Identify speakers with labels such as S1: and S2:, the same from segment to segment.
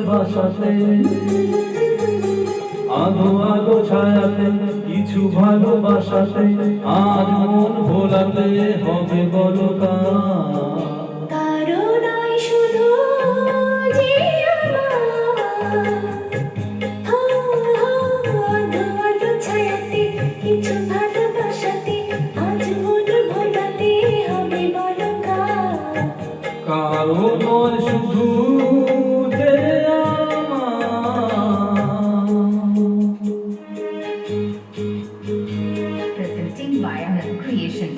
S1: ভালোবাসাতে, আলো আলো ছায়াতে কিছু ভালোবাসাতে, আজ মন ভোলাতে হবে বলো
S2: কারণ শুধু যে ছায়াতে কিছু ভালোবাসাতে, আজ মন ভোলাতে হবে বলো
S1: কারো নয় শুধু যে
S3: Presenting by Anand Creation.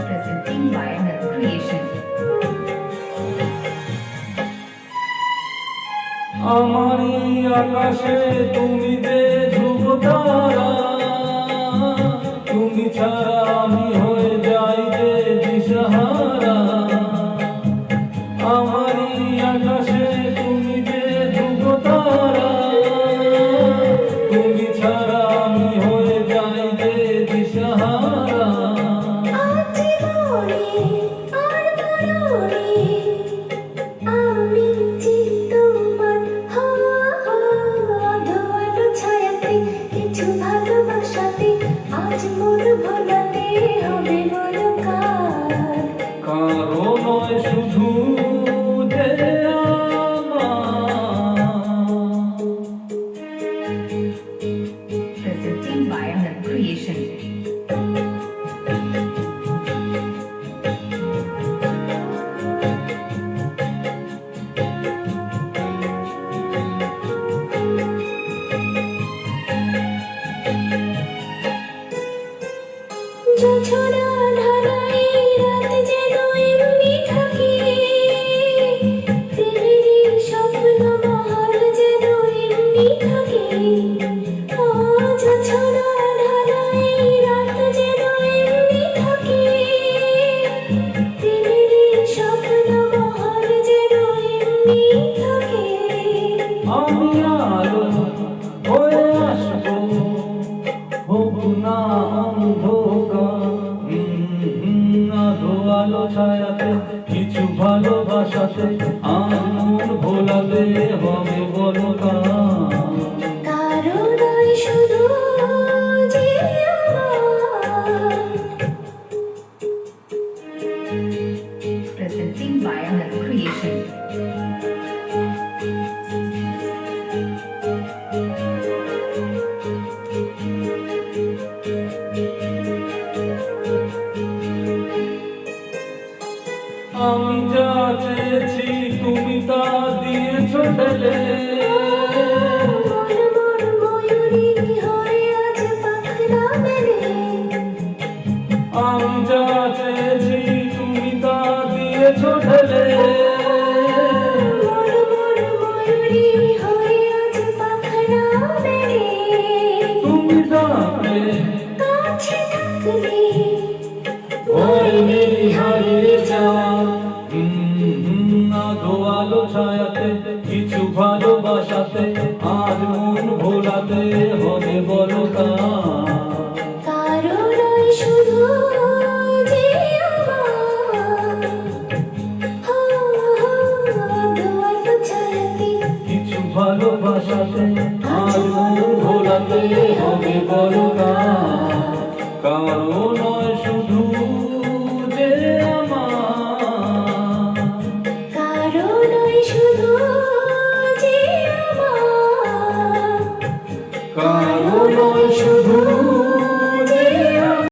S3: Presenting by Anand Creation.
S1: আমারই আকাশে তুমি যে ধ্রুব তারা, তুমি ছাড়া আমি হয়ে যাই যে দিশাহারা। আমারই আকাশে তুমি যে ধ্রুব তারা, তুমি ছাড়া আমি হয়ে যাই যে দিশাহারা।
S2: আমি চিত্তমান ছায়াতে কিছু ভালোবাসাতে, আজ মন ভোলাতে হবে বলো
S1: কারো নয় শুধু যে
S3: Presenting by Anand Creation.
S2: জোছনা ঢালাই রাত যেন এমনি থাকে, প্রেমের স্বপ্ন মহল যেন এমনি থাকে। ও জোছনা ঢালাই রাত যেন এমনি থাকে, প্রেমের স্বপ্ন মহল যেন এমনি থাকে।
S1: আমি আলো হয়ে আসবো, হোক না অন্ধকার। আলো আলো ছায়াতে কিছু ভালোবাসাতে, আজ মন ভোলাতে হবে বলো
S2: কারণ শুধু যে
S3: Presenting by Anand Creation.
S1: আমি যা চেয়েছি তুমি তা দিয়েছ ঢেলে।
S2: ময়ূরী হয়ে আজ পাখনা মেলে,
S1: আমি যা চেয়েছি তুমি তা দিয়েছ ঢেলে।
S2: ময়ূরী হয়ে আজ পাখনা মেলে।
S1: তুমি ডাকলে
S2: কাছে থাকলে
S1: ভয় নেই হারিয়ে যাওয়া। আলো আলো ছায়াতে কিছু ভালোবাসাতে, আজ মন ভোলাতে হবে বলো
S2: কারণ শুধু যে ছায়াতে
S1: কিছু ভালোবাসাতে, আজ মন ভোলাতে হবে বলো কারণ